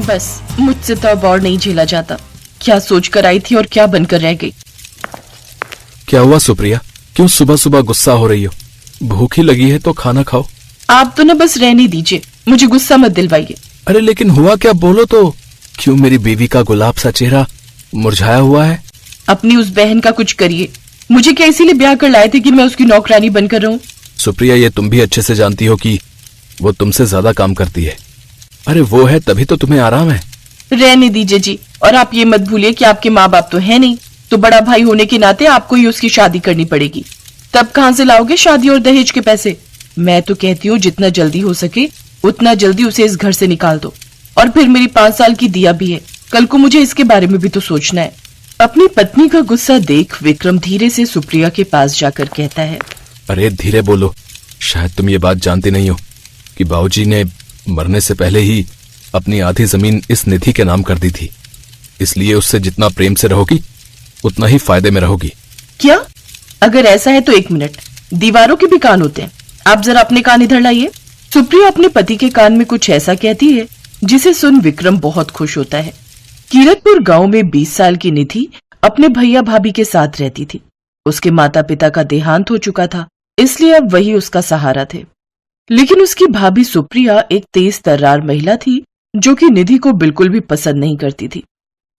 बस मुझसे तो अब और नहीं झेला जाता। क्या सोचकर आई थी और क्या बनकर रह गई। क्या हुआ सुप्रिया, क्यों सुबह सुबह गुस्सा हो रही हो? भूखी लगी है तो खाना खाओ। आप तो ना बस रहने दीजिए, मुझे गुस्सा मत दिलवाइए। अरे लेकिन हुआ क्या, बोलो तो। क्यों मेरी बीवी का गुलाब सा चेहरा मुरझाया हुआ है? अपनी उस बहन का कुछ करिए। मुझे क्या इसीलिए ब्याह कर लाए थे कि मैं उसकी नौकरानी बनकर रहूं? सुप्रिया, ये तुम भी अच्छे से जानती हो कि वो तुमसे ज्यादा काम करती है। अरे वो है तभी तो तुम्हें आराम है। रहने दीजिए जी। और आप ये मत भूलिए कि आपके माँ बाप तो है नहीं, तो बड़ा भाई होने के नाते आपको ही उसकी शादी करनी पड़ेगी। तब कहाँ से लाओगे शादी और दहेज के पैसे? मैं तो कहती हूँ जितना जल्दी हो सके उतना जल्दी उसे इस घर से निकाल दो। और फिर मेरी 5 साल की दिया भी है, कल को मुझे इसके बारे में भी तो सोचना है। अपनी पत्नी का गुस्सा देख विक्रम धीरे से सुप्रिया के पास जाकर कहता है, अरे धीरे बोलो, शायद तुम ये बात जानती नहीं हो कि बाबूजी ने मरने से पहले ही अपनी आधी जमीन इस निधि के नाम कर दी थी। इसलिए उससे जितना प्रेम से रहोगी उतना ही फायदे में रहोगी। क्या? अगर ऐसा है तो 1 मिनट, दीवारों के भी कान होते हैं। आप जरा अपने कान इधर लाइए। सुप्रिया अपने पति के कान में कुछ ऐसा कहती है जिसे सुन विक्रम बहुत खुश होता है। कीरतपुर गांव में 20 साल की निधि अपने भैया भाभी के साथ रहती थी। उसके माता पिता का देहांत हो चुका था, इसलिए अब वही उसका सहारा थे। लेकिन उसकी भाभी सुप्रिया एक तेज तर्रार महिला थी जो कि निधि को बिल्कुल भी पसंद नहीं करती थी।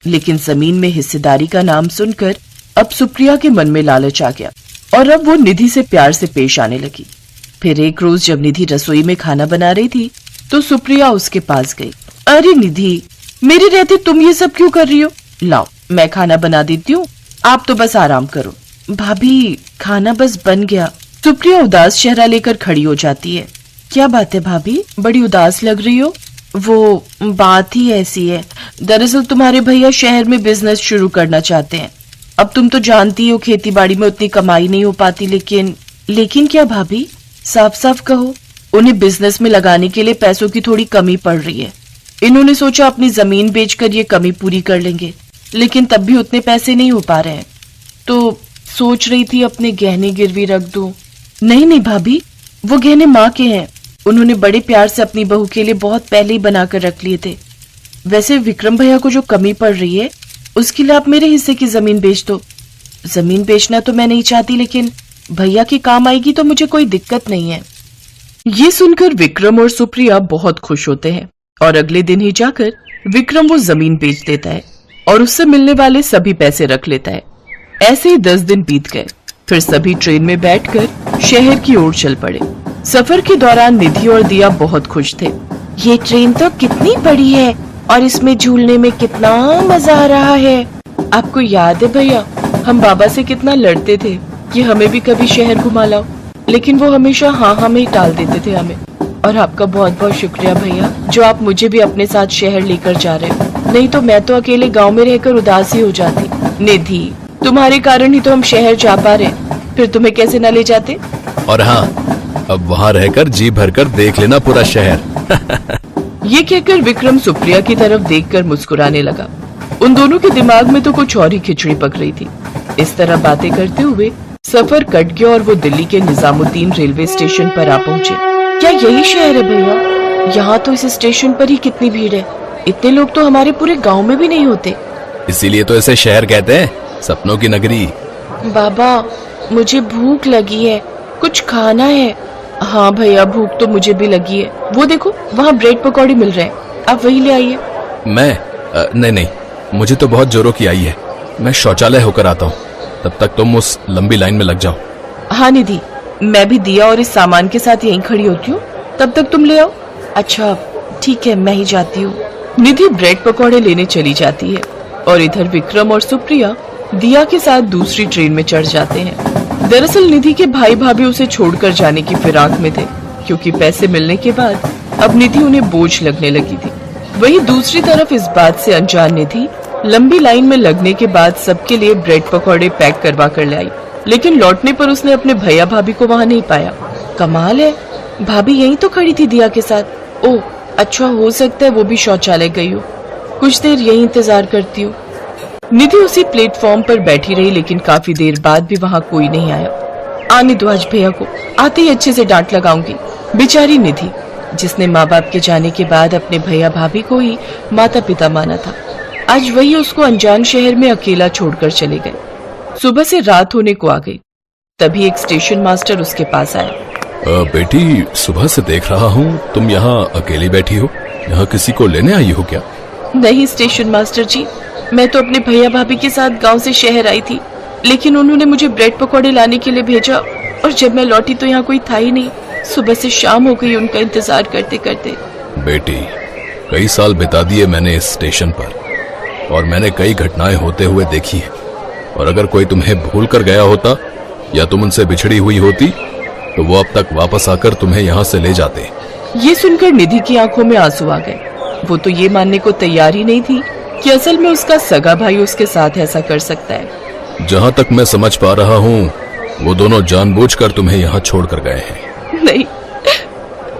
लेकिन जमीन में हिस्सेदारी का नाम सुनकर अब सुप्रिया के मन में लालच आ गया और अब वो निधि से प्यार से पेश आने लगी। फिर एक रोज जब निधि रसोई में खाना बना रही थी तो सुप्रिया उसके पास गई। अरे निधि, मेरे रहते तुम ये सब क्यों कर रही हो? लाओ मैं खाना बना देती हूँ, आप तो बस आराम करो। भाभी खाना बस बन गया। सुप्रिया उदास चेहरा लेकर खड़ी हो जाती है। क्या बात है भाभी, बड़ी उदास लग रही हो? वो बात ही ऐसी है, दरअसल तुम्हारे भैया शहर में बिजनेस शुरू करना चाहते हैं। अब तुम तो जानती हो खेती बाड़ी में उतनी कमाई नहीं हो पाती। लेकिन क्या भाभी, साफ साफ कहो। उन्हें बिजनेस में लगाने के लिए पैसों की थोड़ी कमी पड़ रही है। इन्होंने सोचा अपनी जमीन बेचकर ये कमी पूरी कर लेंगे, लेकिन तब भी उतने पैसे नहीं हो पा रहे हैं। तो सोच रही थी अपने गहने गिरवी रख दूं। नहीं भाभी, वो गहने माँ के हैं। उन्होंने बड़े प्यार से अपनी बहू के लिए बहुत पहले ही बनाकर रख लिए थे। वैसे विक्रम भैया को जो कमी पड़ रही है उसके लिए आप मेरे हिस्से की जमीन बेच दो। जमीन बेचना तो मैं नहीं चाहती, लेकिन भैया की काम आएगी तो मुझे कोई दिक्कत नहीं है। ये सुनकर विक्रम और सुप्रिया बहुत खुश होते हैं और अगले दिन ही जाकर विक्रम वो जमीन बेच देता है और उससे मिलने वाले सभी पैसे रख लेता है। ऐसे ही 10 दिन बीत गए। फिर सभी ट्रेन में बैठकर शहर की ओर चल पड़े। सफर के दौरान निधि और दिया बहुत खुश थे। ये ट्रेन तो कितनी बड़ी है और इसमें झूलने में कितना मजा आ रहा है। आपको याद है भैया, हम बाबा से कितना लड़ते थे कि हमें भी कभी शहर घुमा लाओ, लेकिन वो हमेशा हाँ में ही टाल देते थे हमें। और आपका बहुत बहुत शुक्रिया भैया जो आप मुझे भी अपने साथ शहर लेकर जा रहे हो, नहीं तो मैं तो अकेले गाँव में रहकर उदास ही हो जाती। निधि, तुम्हारे कारण ही तो हम शहर जा पा रहे, फिर तुम्हें कैसे न ले जाते। और हाँ, अब वहाँ रहकर जी भरकर देख लेना पूरा शहर। ये कहकर विक्रम सुप्रिया की तरफ देखकर मुस्कुराने लगा। उन दोनों के दिमाग में तो कुछ और ही खिचड़ी पक रही थी। इस तरह बातें करते हुए सफर कट गया और वो दिल्ली के निजामुद्दीन रेलवे स्टेशन पर आ पहुँचे। क्या यही शहर है भैया? यहाँ तो इस स्टेशन पर ही कितनी भीड़ है। इतने लोग तो हमारे पूरे गाँव में भी नहीं होते। इसीलिए तो इसे शहर कहते हैं, सपनों की नगरी। बाबा, मुझे भूख लगी है, कुछ खाना है। हाँ भैया, भूख तो मुझे भी लगी है। वो देखो वहाँ ब्रेड पकौड़ी मिल रहे हैं, आप वही ले आइए। नहीं, मुझे तो बहुत जोरों की आई है। मैं शौचालय होकर आता हूँ, तब तक तुम उस लंबी लाइन में लग जाओ। हाँ निधि, मैं भी दिया और इस सामान के साथ यहीं खड़ी होती हूँ, तब तक तुम ले आओ। अच्छा ठीक है, मैं ही जाती हूँ। निधि ब्रेड पकौड़े लेने चली जाती है और इधर विक्रम और सुप्रिया दिया के साथ दूसरी ट्रेन में चढ़ जाते हैं। दरअसल निधि के भाई भाभी उसे छोड़कर जाने की फिराक में थे, क्योंकि पैसे मिलने के बाद अब निधि उन्हें बोझ लगने लगी थी। वहीं दूसरी तरफ इस बात से अनजान निधि लंबी लाइन में लगने के बाद सबके लिए ब्रेड पकौड़े पैक करवा कर ले आई, लेकिन लौटने पर उसने अपने भैया भाभी को वहाँ नहीं पाया। कमाल है, भाभी यहीं तो खड़ी थी दिया के साथ। ओह अच्छा, हो सकता है वो भी शौचालय गई हो। कुछ देर यहीं इंतजार करती हूँ। निधि उसी प्लेटफॉर्म पर बैठी रही, लेकिन काफी देर बाद भी वहाँ कोई नहीं आया। आने दो आज भैया को, आते ही अच्छे से डांट लगाऊंगी। बेचारी निधि, जिसने माँ बाप के जाने के बाद अपने भैया भाभी को ही माता पिता माना था, आज वही उसको अनजान शहर में अकेला छोड़कर चले गए। सुबह से रात होने को आ गई, तभी एक स्टेशन मास्टर उसके पास आया। बेटी, सुबह से देख रहा हूँ तुम यहाँ अकेली बैठी हो। यहाँ किसी को लेने आई हो क्या? नहीं स्टेशन मास्टर जी, मैं तो अपने भैया भाभी के साथ गांव से शहर आई थी, लेकिन उन्होंने मुझे ब्रेड पकौड़े लाने के लिए भेजा और जब मैं लौटी तो यहाँ कोई था ही नहीं। सुबह से शाम हो गई उनका इंतजार करते करते। बेटी, कई साल बिता दिए मैंने इस स्टेशन पर और मैंने कई घटनाएं होते हुए देखी है, और अगर कोई तुम्हें भूल कर गया होता या तुम उनसे बिछड़ी हुई होती तो वो अब तक वापस आकर तुम्हें यहाँ से ले जाते। ये सुनकर निधि की आंखों में आंसू आ गए। वो तो ये मानने को तैयार ही नहीं थी कि असल में उसका सगा भाई उसके साथ ऐसा कर सकता है। जहाँ तक मैं समझ पा रहा हूँ वो दोनों जानबूझकर तुम्हें यहाँ छोड़कर गए हैं। नहीं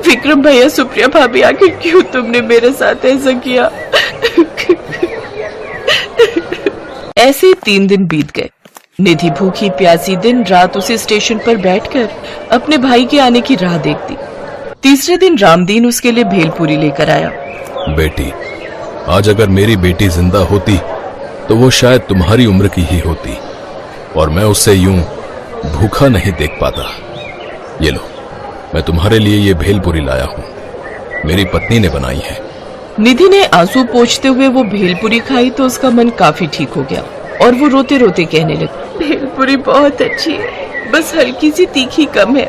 विक्रम भैया, सुप्रिया भाभी, आखिर क्यों तुमने मेरे साथ ऐसा किया? ऐसे 3 दिन बीत गए। निधि भूखी प्यासी दिन रात उसी स्टेशन पर बैठकर अपने भाई के आने की राह देखती। तीसरे दिन रामदीन उसके लिए भेलपूरी लेकर आया। बेटी, आज अगर मेरी बेटी जिंदा होती तो वो शायद तुम्हारी उम्र की ही होती और मैं उससे यूं भूखा नहीं देख पाता। ये लो, मैं तुम्हारे लिए ये भेलपूरी लाया हूँ, मेरी पत्नी ने बनाई है। निधि ने आंसू पोंछते हुए वो भेलपूरी खाई तो उसका मन काफी ठीक हो गया और वो रोते रोते कहने लगी, भेलपूरी बहुत अच्छी है, बस हल्की सी तीखी कम है।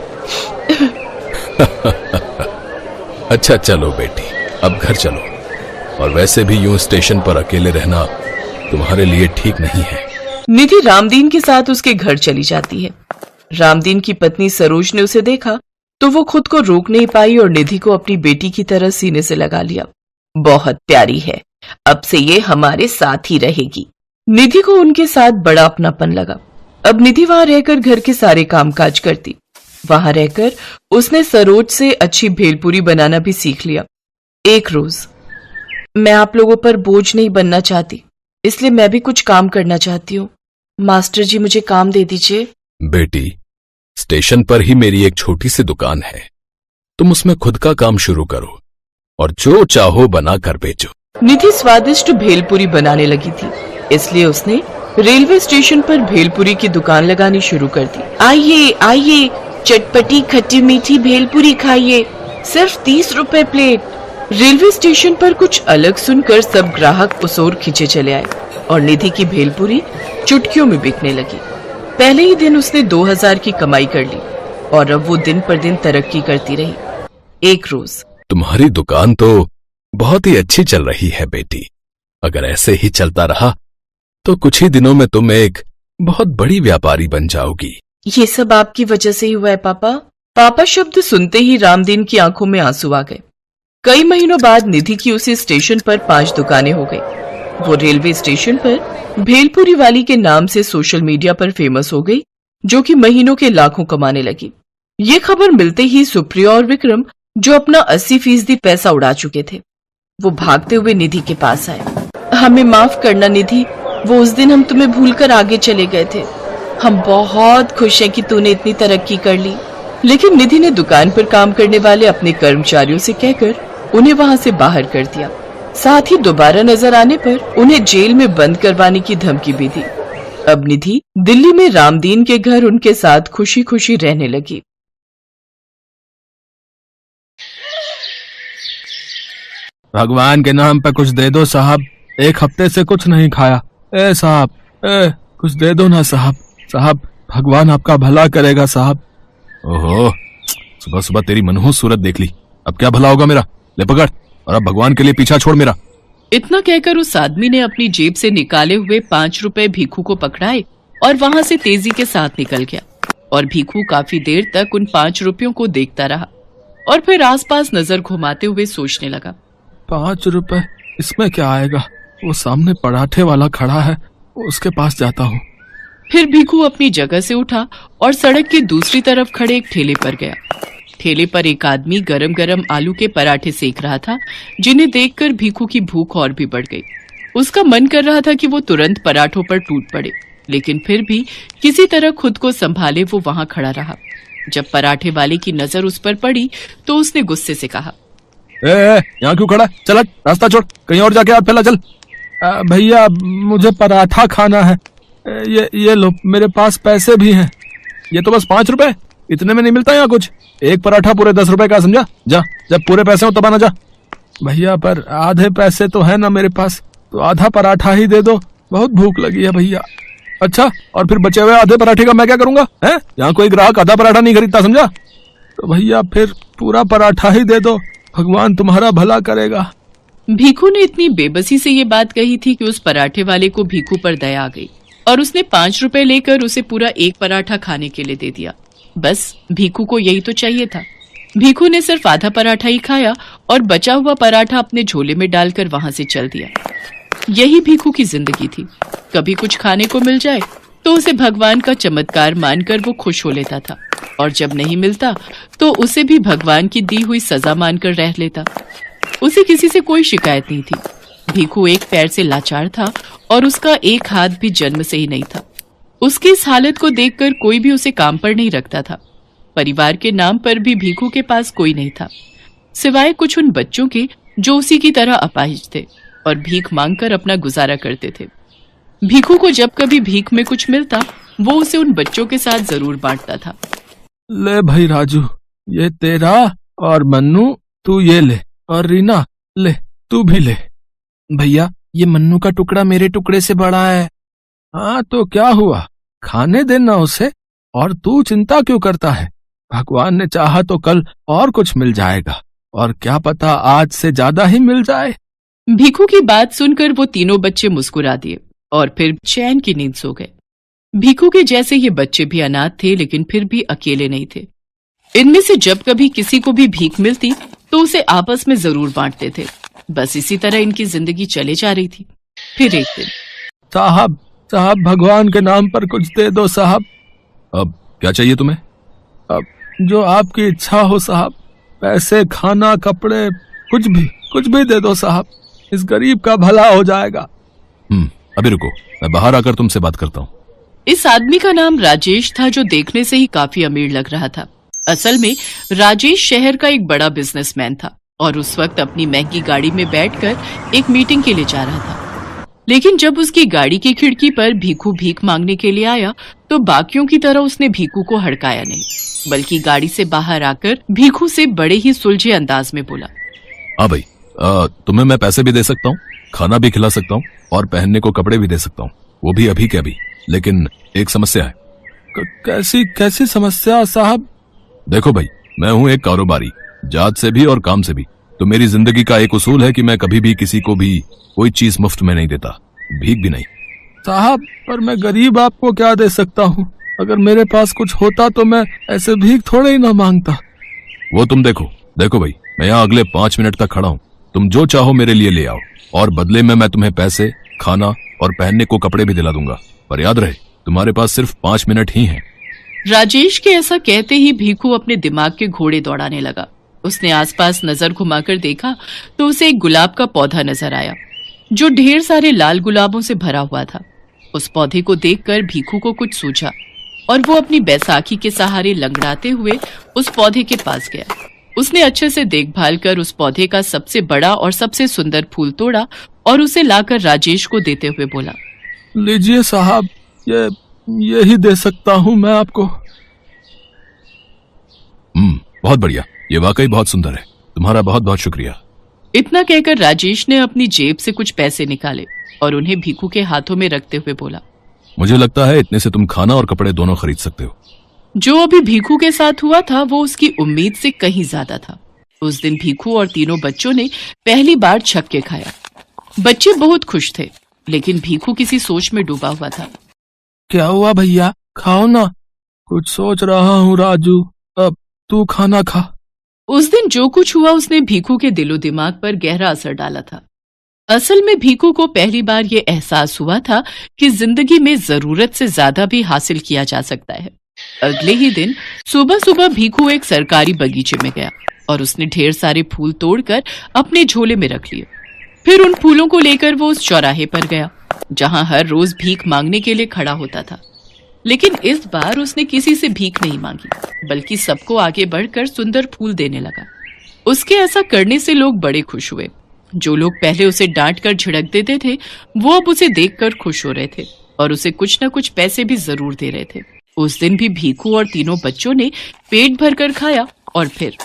अच्छा चलो बेटी, अब घर चलो, और वैसे भी यूं स्टेशन पर अकेले रहना तुम्हारे लिए ठीक नहीं है। निधि रामदीन के साथ उसके घर चली जाती है। रामदीन की पत्नी सरोज ने उसे देखा तो वो खुद को रोक नहीं पाई और निधि को अपनी बेटी की तरह सीने से लगा लिया। बहुत प्यारी है, अब से ये हमारे साथ ही रहेगी। निधि को उनके साथ बड़ा अपनापन लगा। अब निधि वहां रहकर घर के सारे कामकाज करती। वहां रहकर उसने सरोज से अच्छी भेलपूरी बनाना भी सीख लिया। एक रोज, मैं आप लोगों पर बोझ नहीं बनना चाहती, इसलिए मैं भी कुछ काम करना चाहती हूँ। मास्टर जी, मुझे काम दे दीजिए। बेटी, स्टेशन पर ही मेरी एक छोटी सी दुकान है, तुम उसमें खुद का काम शुरू करो और जो चाहो बना कर बेचो। निधि स्वादिष्ट भेलपूरी बनाने लगी थी, इसलिए उसने रेलवे स्टेशन पर भेलपूरी की दुकान लगानी शुरू कर दी। आइए आइए, चटपटी खट्टी मीठी भेलपूरी खाइए, सिर्फ 30 रुपए प्लेट। रेलवे स्टेशन पर कुछ अलग सुनकर सब ग्राहक उस ओर खींचे चले आए और निधि की भेलपूरी चुटकियों में बिकने लगी। पहले ही दिन उसने 2000 की कमाई कर ली और अब वो दिन पर दिन तरक्की करती रही। एक रोज, तुम्हारी दुकान तो बहुत ही अच्छी चल रही है बेटी, अगर ऐसे ही चलता रहा तो कुछ ही दिनों में तुम एक बहुत बड़ी व्यापारी बन जाओगी। ये सब आपकी वजह से ही हुआ है पापा। पापा शब्द सुनते ही रामदीन की आंखों में आंसू आ गए। कई महीनों बाद निधि की उसी स्टेशन पर 5 दुकानें हो गई। वो रेलवे स्टेशन पर भेलपूरी वाली के नाम से सोशल मीडिया पर फेमस हो गई, जो कि महीनों के लाखों कमाने लगी। ये खबर मिलते ही सुप्रिया और विक्रम, जो अपना 80% पैसा उड़ा चुके थे, वो भागते हुए निधि के पास आए। हमें माफ करना निधि, वो उस दिन हम तुम्हें भूलकर आगे चले गए थे। हम बहुत खुश हैं कि तूने इतनी तरक्की कर ली। लेकिन निधि ने दुकान पर काम करने वाले अपने कर्मचारियों से कहकर उन्हें वहां से बाहर कर दिया। साथ ही दोबारा नजर आने पर उन्हें जेल में बंद करवाने की धमकी भी दी। अब निधि दिल्ली में रामदीन के घर उनके साथ खुशी खुशी रहने लगी। भगवान के नाम पे कुछ दे दो साहब, 1 हफ्ते से कुछ नहीं खाया। ए साहब, कुछ दे दो ना साहब। साहब, भगवान आपका भला करेगा साहब। ओहो, सुबह सुबह तेरी मनहूस सूरत देख ली, अब क्या भला होगा मेरा? ले पकड़, और अब भगवान के लिए पीछा छोड़ मेरा। इतना कहकर उस आदमी ने अपनी जेब से निकाले हुए 5 रुपए भीखू को पकड़ाए और वहां से तेजी के साथ निकल गया। और भीखू काफी देर तक उन 5 रुपयों को देखता रहा और फिर आसपास नजर घुमाते हुए सोचने लगा, 5 रुपए, इसमें क्या आएगा? वो सामने पराठे वाला खड़ा है, उसके पास जाता हूँ। फिर भीखू अपनी जगह से उठा और सड़क के दूसरी तरफ खड़े एक ठेले पर गया। ठेले पर एक आदमी गरम गरम आलू के पराठे सेक रहा था, जिन्हें देखकर भीखू की भूख और भी बढ़ गई। उसका मन कर रहा था कि वो तुरंत पराठों पर टूट पड़े, लेकिन फिर भी किसी तरह खुद को संभाले वो वहां खड़ा रहा। जब पराठे वाले की नजर उस पर पड़ी तो उसने गुस्से से कहा, यहाँ क्यों खड़ा है? चल हट, रास्ता छोड़, कहीं और जाके हाथ फैला चल। भैया मुझे पराठा खाना है। ये लो, मेरे पास पैसे भी हैं। ये तो बस 5 रुपए, इतने में नहीं मिलता यहाँ कुछ। एक पराठा पूरे 10 रुपए का, समझा? जा, जब पूरे पैसे हो तब आना। जा। भैया पर आधे पैसे तो है ना मेरे पास, तो आधा पराठा ही दे दो, बहुत भूख लगी है भैया। अच्छा, और फिर बचे हुए आधे पराठे का मैं क्या करूंगा? हैं? यहाँ कोई ग्राहक आधा पराठा नहीं खरीदता, समझा? तो भैया फिर पूरा पराठा ही दे दो, भगवान तुम्हारा भला करेगा। भीखू ने इतनी बेबसी से ये बात कही थी कि उस पराठे वाले को भीखू पर दया आ गई और उसने 5 रुपए लेकर उसे पूरा एक पराठा खाने के लिए दे दिया। बस भीखू को यही तो चाहिए था। भीखू ने सिर्फ आधा पराठा ही खाया और बचा हुआ पराठा अपने झोले में डालकर वहां से चल दिया। यही भीखू की जिंदगी थी। कभी कुछ खाने को मिल जाए तो उसे भगवान का चमत्कार मानकर वो खुश हो लेता था, और जब नहीं मिलता तो उसे भी भगवान की दी हुई सजा मानकर रह लेता। उसे किसी से कोई शिकायत नहीं थी। भीखू एक पैर से लाचार था और उसका एक हाथ भी जन्म से ही नहीं था। उसकी इस हालत को देखकर कोई भी उसे काम पर नहीं रखता था। परिवार के नाम पर भी भीखू के पास कोई नहीं था, सिवाय कुछ उन बच्चों के जो उसी की तरह अपाहिज थे और भीख मांगकर अपना गुजारा करते थे। भीखू को जब कभी भीख में कुछ मिलता वो उसे उन बच्चों के साथ जरूर बांटता था। ले भाई राजू, ये तेरा, और मन्नू तू ये ले, और रीना ले, तू भी ले। भैया ये मन्नू का टुकड़ा मेरे टुकड़े से बड़ा है। हाँ तो क्या हुआ, खाने देना उसे, और तू चिंता क्यों करता है? भगवान ने चाहा तो कल और कुछ मिल जाएगा, और क्या पता आज से ज्यादा ही मिल जाए। भीखू की बात सुनकर वो तीनों बच्चे मुस्कुरा दिए और फिर चैन की नींद सो गए। भीखू के जैसे ये बच्चे भी अनाथ थे, लेकिन फिर भी अकेले नहीं थे। इनमें से जब कभी किसी को भी भीख मिलती तो उसे आपस में जरूर बांटते थे। बस इसी तरह इनकी जिंदगी चले जा रही थी। फिर एक दिन, साहब साहब भगवान के नाम पर कुछ दे दो साहब। अब क्या चाहिए तुम्हें? अब जो आपकी इच्छा हो साहब, पैसे, खाना, कपड़े, कुछ भी दे दो साहब, इस गरीब का भला हो जाएगा। अभी रुको, मैं बाहर आकर तुमसे बात करता हूँ। इस आदमी का नाम राजेश था, जो देखने से ही काफी अमीर लग रहा था। असल में राजेश शहर का एक बड़ा बिजनेसमैन था और उस वक्त अपनी महंगी गाड़ी में बैठकर एक मीटिंग के लिए जा रहा था। लेकिन जब उसकी गाड़ी की खिड़की पर भीखू भीख मांगने के लिए आया तो बाकियों की तरह उसने भीखू को हड़काया नहीं, बल्कि गाड़ी से बाहर आकर भीखू से बड़े ही सुलझे अंदाज में बोला, हाँ भाई, तुम्हें मैं पैसे भी दे सकता हूँ, खाना भी खिला सकता हूँ, और पहनने को कपड़े भी दे सकता हूँ, वो भी अभी के अभी। लेकिन एक समस्या है। कैसी समस्या साहब? देखो भाई, मैं हूँ एक कारोबारी, जात से भी और काम से भी। तो मेरी जिंदगी का एक उसूल है कि मैं कभी भी किसी को भी कोई चीज मुफ्त में नहीं देता, भीख भी नहीं। साहब पर मैं गरीब, आपको क्या दे सकता हूँ? अगर मेरे पास कुछ होता तो मैं ऐसे भीख थोड़े ही ना मांगता। वो तुम देखो भाई, मैं यहाँ अगले 5 मिनट तक खड़ा हूँ। तुम जो चाहो मेरे लिए ले आओ, और बदले में मैं तुम्हें पैसे, खाना और पहनने को कपड़े भी दिला दूंगा। पर याद रहे, तुम्हारे पास सिर्फ 5 मिनट ही हैं। राजेश के ऐसा कहते ही भीखू अपने दिमाग के घोड़े दौड़ाने लगा। उसने आसपास नजर घुमाकर देखा तो उसे एक गुलाब का पौधा नजर आया, जो ढेर सारे लाल गुलाबों से भरा हुआ था। उस पौधे को देखकर भीखू को कुछ सूझा और वो अपनी बैसाखी के सहारे लंगड़ाते हुए उस पौधे के पास गया। उसने अच्छे से देखभाल कर उस पौधे का सबसे बड़ा और सबसे सुंदर फूल तोड़ा और उसे लाकर राजेश को देते हुए बोला, लीजिए साहब, यही दे सकता हूँ मैं आपको। बहुत बढ़िया, ये वाकई बहुत सुंदर है, तुम्हारा बहुत बहुत शुक्रिया। इतना कहकर राजेश ने अपनी जेब से कुछ पैसे निकाले और उन्हें भीखू के हाथों में रखते हुए बोला, मुझे लगता है इतने से तुम खाना और कपड़े दोनों खरीद सकते हो। जो अभी भीखू के साथ हुआ था वो उसकी उम्मीद से कहीं ज्यादा था। उस दिन भीखू और तीनों बच्चों ने पहली बार छक्के खाया। बच्चे बहुत खुश थे, लेकिन भीखू किसी सोच में डूबा हुआ था। क्या हुआ भैया, खाओ ना। कुछ सोच रहा हूँ राजू, अब तू खाना खा। उस दिन जो कुछ हुआ उसने भीखू के दिलो दिमाग पर गहरा असर डाला था। असल में भीखू को पहली बार ये एहसास हुआ था कि जिंदगी में जरूरत से ज्यादा भी हासिल किया जा सकता है। अगले ही दिन सुबह सुबह भीखू एक सरकारी बगीचे में गया और उसने ढेर सारे फूल तोड़कर अपने झोले में रख लिए। फिर उन फूलों को लेकर वो उस चौराहे पर गया जहां हर रोज भीख मांगने के लिए खड़ा होता था। लेकिन इस बार उसने किसी से भीख नहीं मांगी, बल्कि सबको आगे बढ़कर सुंदर फूल देने लगा। उसके ऐसा करने से लोग बड़े खुश हुए। जो लोग पहले उसे डांट कर झिड़क देते थे, वो अब उसे देखकर खुश हो रहे थे और उसे कुछ न कुछ पैसे भी जरूर दे रहे थे। उस दिन भी भीखू और तीनों बच्चों ने पेट भर कर खाया और फिर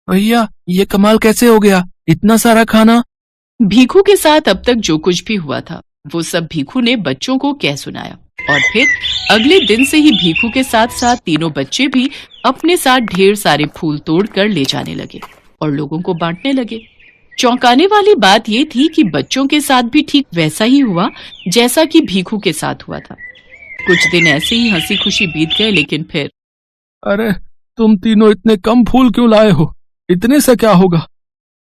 भैया ये कमाल कैसे हो गया, इतना सारा खाना? भीखू के साथ अब तक जो कुछ भी हुआ था वो सब भीखू ने बच्चों को कह सुनाया। और फिर अगले दिन से ही भीखू के साथ साथ तीनों बच्चे भी अपने साथ ढेर सारे फूल तोड़ कर ले जाने लगे और लोगों को बांटने लगे। चौंकाने वाली बात ये थी कि बच्चों के साथ भी ठीक वैसा ही हुआ जैसा कि भीखू के साथ हुआ था। कुछ दिन ऐसे ही हंसी खुशी बीत गए, लेकिन फिर अरे तुम तीनों इतने कम फूल क्यों लाए हो? इतने से क्या होगा?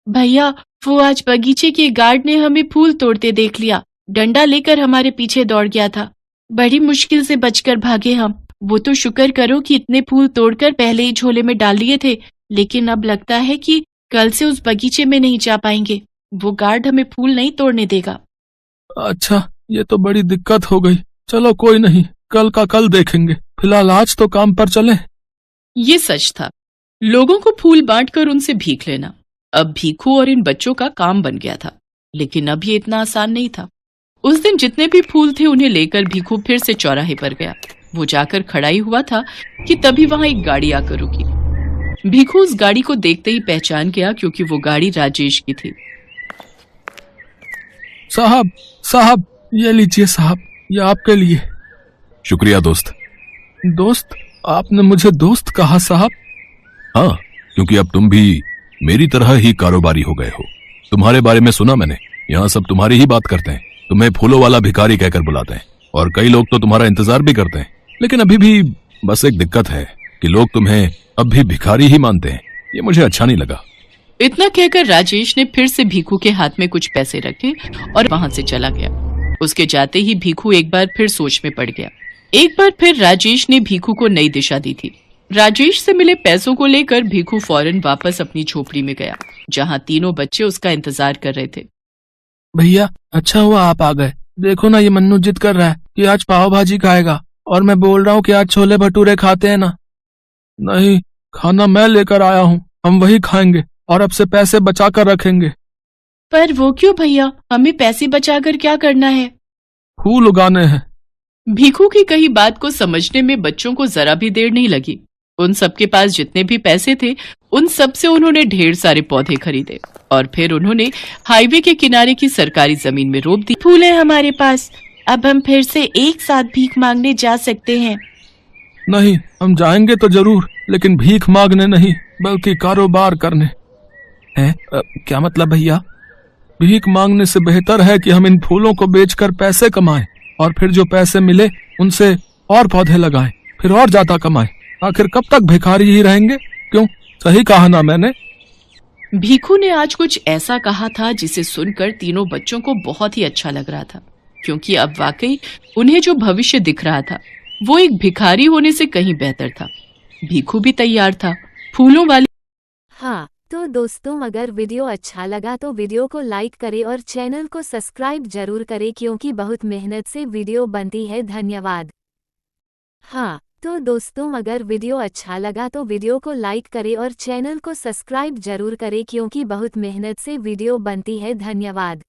भैया, वो आज बगीचे के गार्ड ने हमें फूल तोड़ते देख लिया। डंडा लेकर हमारे पीछे दौड़ गया था। बड़ी मुश्किल से बचकर भागे हम। वो तो शुक्र करो कि इतने फूल तोड़कर पहले ही झोले में डाल लिए थे, लेकिन अब लगता है कि कल से उस बगीचे में नहीं जा पाएंगे। वो गार्ड हमें फूल नहीं तोड़ने देगा। अच्छा, ये तो बड़ी दिक्कत हो गई। चलो कोई नहीं, कल का कल देखेंगे। फिलहाल आज तो काम पर चलें। ये सच था। लोगों को फूल बांटकर उनसे भीख लेना अब भीखू और इन बच्चों का काम बन गया था, लेकिन अब ये इतना आसान नहीं था। उस दिन जितने भी फूल थे उन्हें लेकर भीखू फिर से चौराहे पर गया। वो जाकर खड़ा ही हुआ था कि तभी वहां एक गाड़ी आकर रुकी। भीखू उस गाड़ी को देखते ही पहचान गया, क्योंकि वो गाड़ी राजेश की थी। साहब साहब, ये लीजिए साहब, ये आपके लिए। शुक्रिया दोस्त। दोस्त? आपने मुझे दोस्त कहा साहब? हाँ, क्योंकि अब तुम भी मेरी तरह ही कारोबारी हो गए हो। तुम्हारे बारे में सुना मैंने, यहाँ सब तुम्हारी ही बात करते हैं। तुम्हें फूलों वाला भिखारी कहकर बुलाते हैं और कई लोग तो तुम्हारा इंतजार भी करते हैं। लेकिन अभी भी बस एक दिक्कत है कि लोग तुम्हें अब भी भिखारी ही मानते हैं। ये मुझे अच्छा नहीं लगा। इतना कहकर राजेश ने फिर से भीखू के हाथ में कुछ पैसे रखे और वहां से चला गया। उसके जाते ही भीखू एक बार फिर सोच में पड़ गया। एक बार फिर राजेश ने भीखू को नई दिशा दी थी। राजेश से मिले पैसों को लेकर भीखू फौरन वापस अपनी झोपड़ी में गया, जहां तीनों बच्चे उसका इंतजार कर रहे थे। भैया अच्छा हुआ आप आ गए। देखो ना, ये मन्नू जिद कर रहा है कि आज पाव भाजी खाएगा और मैं बोल रहा हूँ कि आज छोले भटूरे खाते हैं ना। नहीं, खाना मैं लेकर आया हूँ, हम वही खाएंगे और अब से पैसे बचा कर रखेंगे। पर वो क्यों भैया? हमें पैसे बचाकर क्या करना है? फूल उगाने हैं। भीखू की कही बात को समझने में बच्चों को जरा भी देर नहीं लगी। उन सबके पास जितने भी पैसे थे उन सब से उन्होंने ढेर सारे पौधे खरीदे और फिर उन्होंने हाईवे के किनारे की सरकारी जमीन में रोप दी। फूल है हमारे पास, अब हम फिर से एक साथ भीख मांगने जा सकते हैं। नहीं, हम जाएंगे तो जरूर, लेकिन भीख मांगने नहीं बल्कि कारोबार करने। हैं? क्या मतलब भैया? भीख मांगने से बेहतर है कि हम इन फूलों को बेचकर पैसे कमाएं और फिर जो पैसे मिले उनसे और पौधे लगाएं, फिर और ज्यादा कमाएं। आखिर कब तक भिखारी ही रहेंगे? क्यों, सही कहा ना मैंने? भीखू ने आज कुछ ऐसा कहा था जिसे सुनकर तीनों बच्चों को बहुत ही अच्छा लग रहा था, क्योंकि अब वाकई उन्हें जो भविष्य दिख रहा था वो एक भिखारी होने से कहीं बेहतर था। भीखू भी तैयार था फूलों वाली। हाँ तो दोस्तों, अगर वीडियो अच्छा लगा तो वीडियो को लाइक करें और चैनल को सब्सक्राइब जरूर करें, क्योंकि बहुत मेहनत से वीडियो बनती है। धन्यवाद। हाँ तो दोस्तों, अगर वीडियो अच्छा लगा तो वीडियो को लाइक करें और चैनल को सब्सक्राइब जरूर करें, क्योंकि बहुत मेहनत से वीडियो बनती है। धन्यवाद।